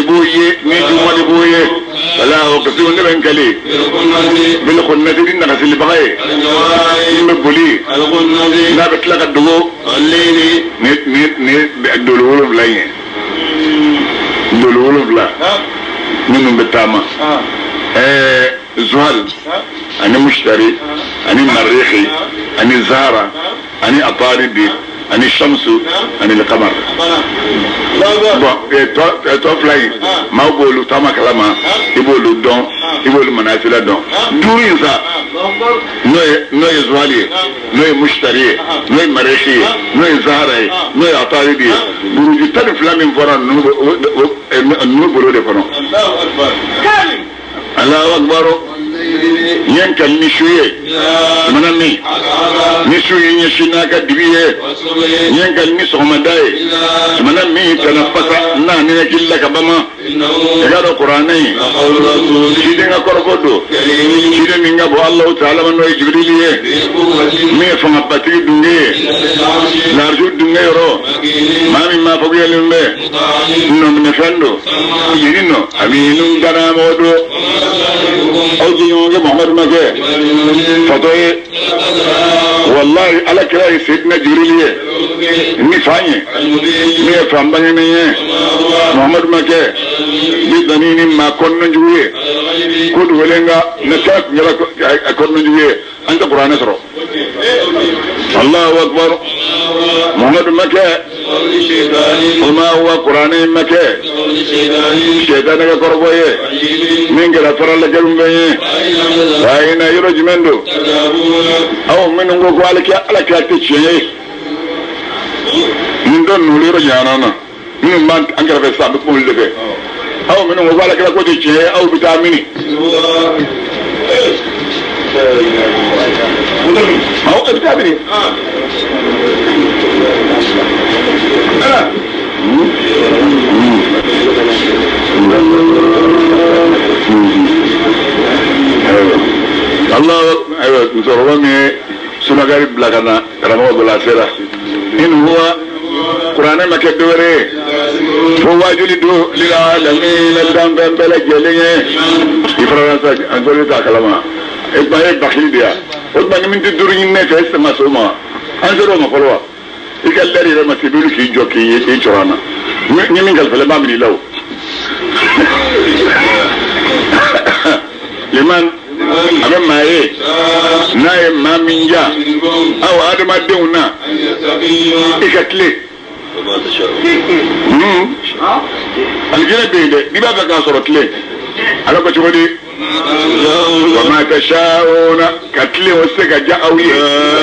ibuye ni jumali buye wala waqtu ne kali bil khunnati din nasil bagay ni buli na betla ka dugo ni dololo blaye dololo bla ni betama zuhal ani mushtari ani marikhi ani zara ani ataridi ani shamsu ani al-qamar bon to fly ma bolu tama kalama ibolu don ibolu manasila don durin sa no yazwali no mushtari no marishi no zahara no ataridi buruji tan flamin fora no bolo de kono Allahu akbar yankan nishuye manami nishuye nyeshinaka dibiye yankan nisomadaye manami tanafasa na ne killa kabama yaro qur'ani shidenga korgodo shiden ninga bo Allah taala mano jibriliye me fama batri dunge larju dunge ro mami ma fogiye lembe no mnefando yino aminu dara modo ojiyoge Muhammad mage fatoye wallahi ala kira sidna jibriliye ni fanye me fambanye ne Muhammad mage bi danini ma konno juwe ko duwelenga na tak nyara konno juwe anta qur'ana soro Allahu akbar Muhammad mage وما هو قرآن مكة شيطان كربويه من غير فرلا جنبه وين يرج منه أو من هو قالك على كاتشيه من دون نولير جانانا من ما أنكر في السابق مولده أو من هو قالك كاتشيه أو فيتاميني أو فيتاميني Allah ayo zorome sunagari blagana ramo bola sera in huwa qur'ana makadore fawajuli do lil alamin dam bela gelenge ifransa anzoli ta kalama e bakhil dia odba min durin ne fes masuma anzoro ma folwa ikallari rama tibulu ki joki e chorana ni min gal fele bamri law liman abe maye nae maminja aw adama deuna ikakle وما تشاءون الجنة بيده دي بقى كاسر كله على كتبدي وما تشاءون كتله وسك جاءوي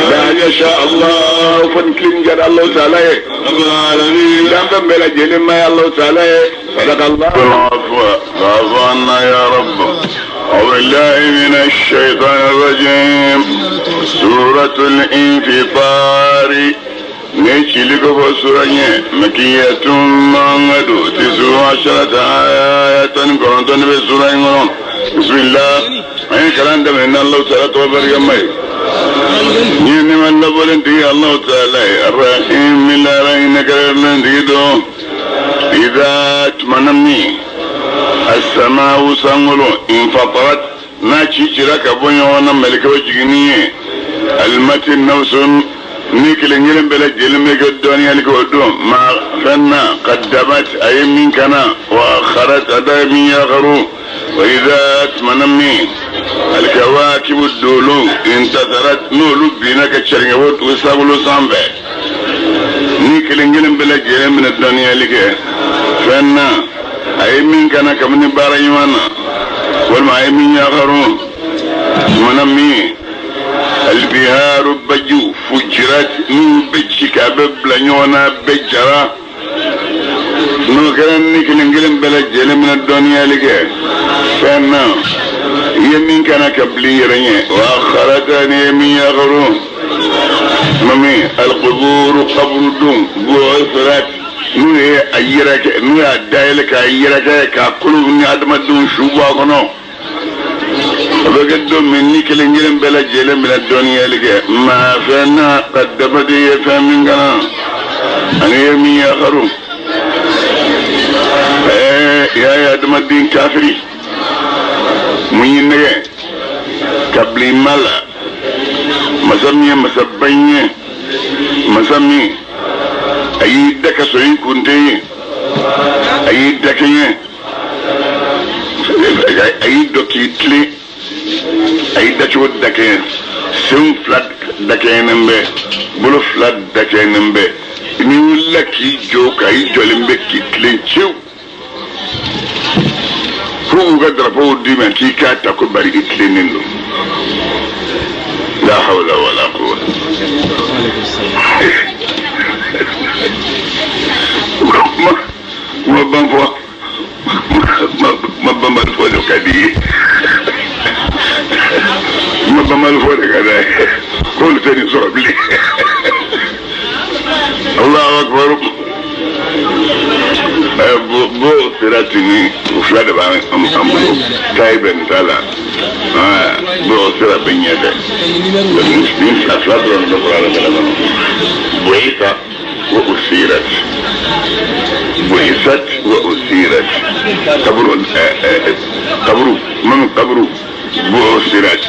لا يشاء الله فنكلم جل الله تعالى رب العالمين دام بلا جل ما الله تعالى صدق الله العفو فاعف عنا يا رب أعوذ بالله من الشيطان الرجيم سورة الانفطار نيشلك فسورة مكية مانغدو 19 آية كنتم بسورة بسم الله أي كلام من الله تعالى توبر يمي يني من لبولنتي الله تعالى الرحيم من لا رأينا كررلن تيدو إذا تمنمي السماء سنغلو انفطرت ناتشي شراك بني وانا ملك وجغنية المتن نوسن نيكل نجلم بلا جلم الدنيا لكودوم ما فنا قدمت أي من كنا وأخرت أداء من يغرو وإذا تمنمي الكواكب الدولو انتظرت نولو بينك الشرقوت وسابلو سامبه نيكل نجلم بلا جلم من الدنيا لك فنا أي من كنا كمن باريوانا والما أي من يغرو منمي البهار بجو فجرت من بجك ببلنيونا بجرا نوكرن نيكل نجلم بلا جلم من الدنيا لك فانا يمين كان كبلي رنيه واخرتني يمين يغرو ممي القبور قبر دون بوثرات نوي ايرك نوي ادايلك ايرك كقلوب ني ادم دون شوبا كنو بجد من نيكل نجلم بلا جلم من الدنيا لك ما فانا قدمت يفهمين كنا أنا يمين يغرو يا ادم الدين كافري مين نجى قبل ملا مسمي مسبيني مسمي أي دك سوين كنتي أي دكية أي دكيتلي أي دكود دكية سون فلات دكية نمبر بلو فلات دكية نمبر نيولا كي جوك أي جولمبك كيتلين شو هو قدر فوق ديما كي كاتا كبري إتلينين له لا حول ولا قوة ما بنفوا ما بنفوا لو كدي ما بنفوا لو كذا كل تاني صعب لي الله أكبر بو سيراتني وفلاد بقى أمبو تايبن تالا بو سيرا بنيادة نمشي أفلاد رون دفرارة تالا بويسا وأسيرت بويسات وأسيرت قبرو من قبرو بوسيرت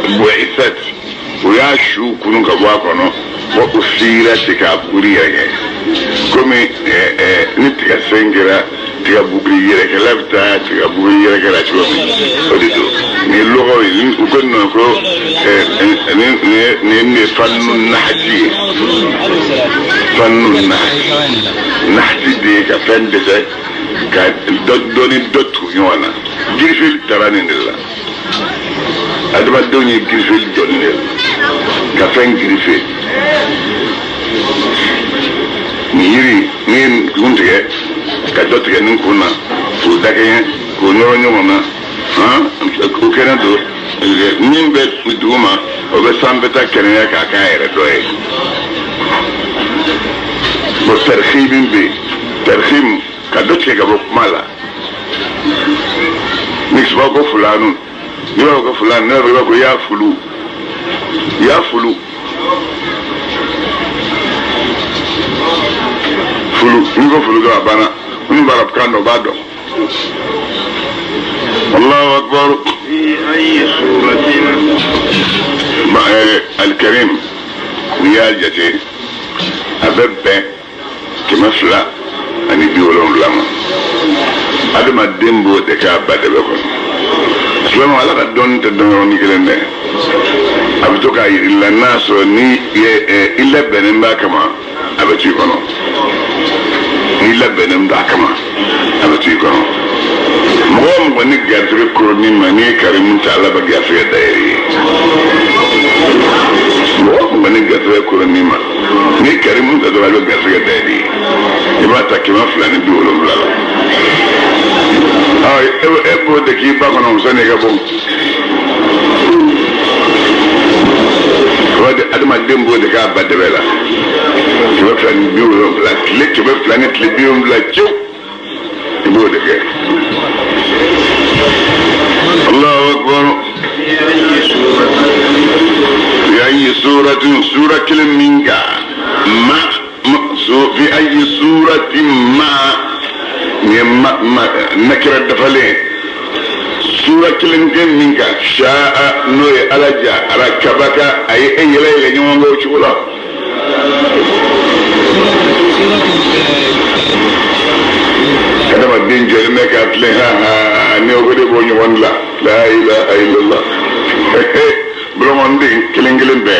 بويسات وياشو كنون كبواكونو وأسيرت كابوريا كمي نتيجة سنجرا تيجا بوغيرة كلافتا تيجا بوغيرة كلاشومي وديتو نيلوغو وكنا كو نيني فنو نحجي نحجي دي كفن دي كدوني دوتو يوانا جريفيل تراني نلا أدما دوني جريفيل دوني نلا كفن جريفيل niyiri nin kuntige ka dotige nin kuna ko dake ko noro nyoma ko kena do nin be duma o be sambeta kenya ka kaire doye bo tarhibin be tarhim ka dotige ka bo mala mix ba ko fulanu yo ko fulanu ne ba ko ya fulu fulu niko fulu ga bana barab kando bado Allahu akbar في أي سورة الكريم نياجتي أببه كمفلا أني بيولون لما أدم الدمبو دكا بدبكون سلام على قدون تدنوني كلنده أبتوكا إلا الناس ني إلا بنبا كما abati kono ni labbenam da kama abati kono mo ni garbe ko ni mani karim ta Allah ba gafe da yi mo ni garbe ko ni ma ni karim ta da Allah gafe da yi iba ta kima fulani bi wolo bla ay ebo de ki ba kono so ne ga bon wadi adama dembo de ga badde bela ki ba fulani bi wolo bla klik ki ba fulani klik bi wolo bla ciu ibo de ga الله أكبر في أي سورة كل منك ما في أي سورة ما نكر الدفلين سورة كل منك شاء نوي ألجا ركبك أي ليلة يوم وشولا كذا ما الدين جرمك أتلها نيوغدي بوني وانلا لا إله إلا الله بلومون دي كلين بي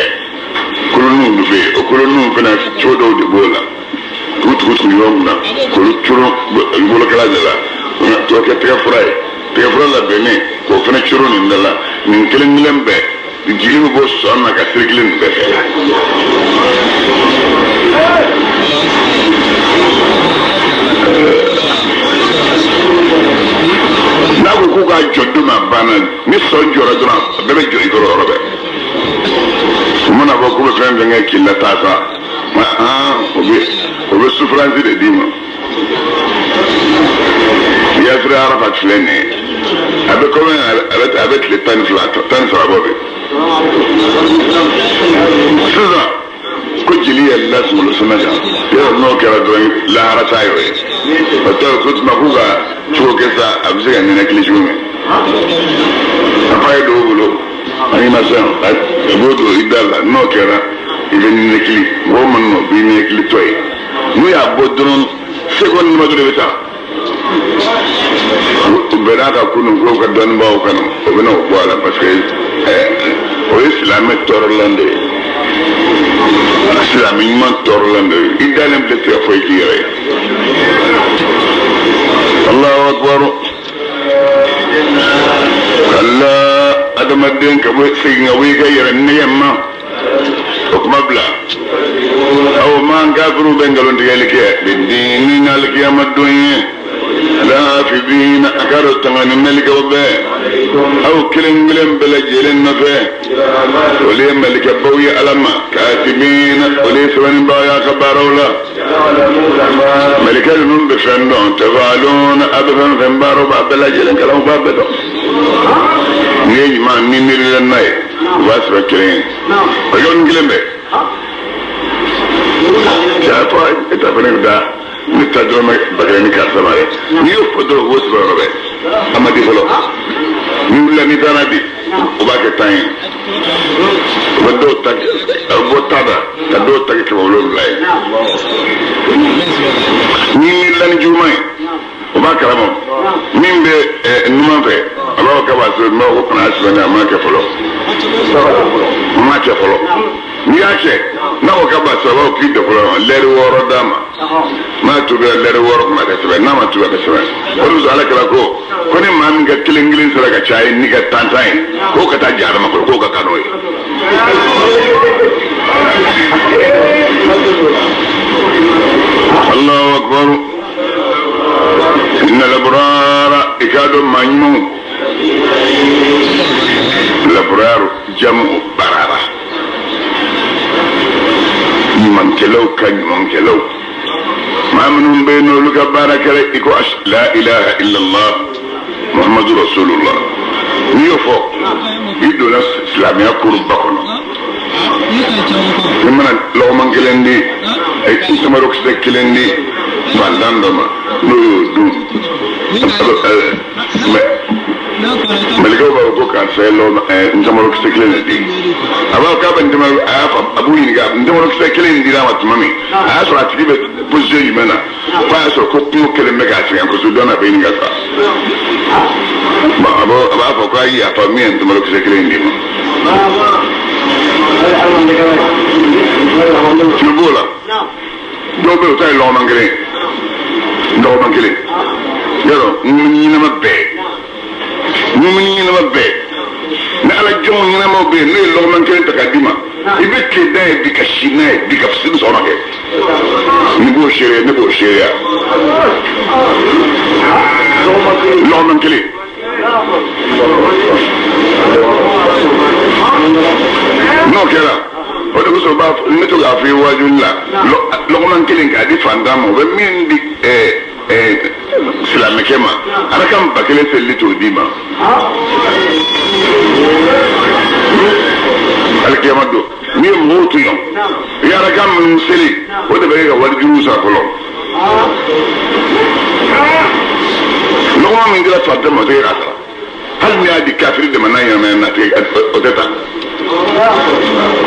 كلونو بي وكلونو فينا تشودو دي بولا كوت يومنا كل تشورو يقول كلا جلا توكا تيفراي لا بني كو فينا تشورو نلا من كلين بي جيلو بو سونا كاسركلين بي nago ko ga joduma bana mi so jora dura bebe jori ko robe mona bo ko fe ngene killa tata obe souffrance de dima ya fra arafa flene avec comment avec les tan flat tan fra bobe ça ko jili Allah subhanahu wa ta'ala ya no kara do la harata yoy to ko tuma ko ga to ke sa abise ga ne klijume après do bolo ani masan bodo idalla no kara even ne kli wo man no bi ne kli toy mu ya bodron second ma do beta beraka kunu ko ka don bawo kanu o bena ko ala parce que o islam torlande islamiyement torlande idalem de te foi kire Allahu akbar Allah adam den ka bo singa wi ga yere niyamma o mabla aw man gafuru bengalon digalike bidini nalkiyama dunya la fi bin akaru tangani malika wabba aw kilim bela jelen nafe wali malika bawi alama katibin wali suwan baya khabarawla malika num be fandon tafalun abfan fambaro bela jelen kalam babado ni ma ni lanay wasra kirin ayon gilembe jafa eta beneda ni tajoma bagani karsamare ni fodo wosba robe amadi folo ni la ni tanadi o ba ke tan wado tak botada kado tak ke wolo lay ni la ni jumay o ba karamo mimbe numa fe aba ka ba so no ko na asbana ma ke folo ni yake na ko ka ba so ba ki de folo leri woro dama ma to be leri woro ma de sebe na ma to be sebe ko du ala kala ko ni ma mi ga kilingilin sara ga chai ni ga tantai ko ka ta jara ma ko ka kanoi Allahu akbar inna al-abrara ikadu manyu al-abrar jam'u barara man kelaw kan man kelaw ma minhum bayna luka baraka iko la ilaha illa Allah muhammadur rasulullah yofo idola islamia kurba kono mana law man kelendi ay sumarok sekelendi malandama no do malikaw ba ko kan say lo ndamaro sekelendi aba ka ban ndamaro afa abu ni ga ndamaro sekelendi ra matmami aso atibe position yimena fa so ko ko kele mega tiyan ko so dona be ni ga sa ba aba ko kai afa mi ndamaro sekelendi mo Chubula dɔw bɛ o ta ye lɔgɔman kelen lɔgɔman kelen yɔrɔ ŋumini ɲɛnama bɛɛ ni ala jɔnw ɲɛnamaw bɛ yen n'o ye lɔgɔman kelen ta k'a d'i ma i bɛ tile da ye bi ka si n'a ye bi ka sini sɔgɔma kɛ ni b'o seere ne b'o seereya lɔgɔman kelen n'o kɛra o de kosɔn ne to k'a fɔ i waajuli la lɔgɔman kelen k'a di fantan ma o bɛ min di silamɛkɛ ma ala ka ba kelen selili t'o d'i ma alikiyama don n'i ye mɔgɔw to yen i ye ala ka minnu seli o de bɛ kɛ ka warijuru sara fɔlɔ lɔgɔman min dira fantan ma o tɛ kɛ k'a sara hali n'i y'a di kafiri dɛmɛ n'a ɲɛnamaya na o tɛ taa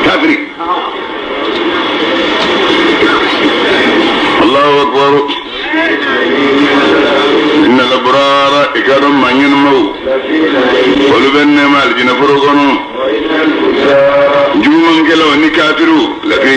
kafiri Allahu akbar inna al-abrara ikadu manyin mau olu bɛ nɛɛma alijinɛ foro kɔnɔ juguman kɛlaw ni kafiru lafi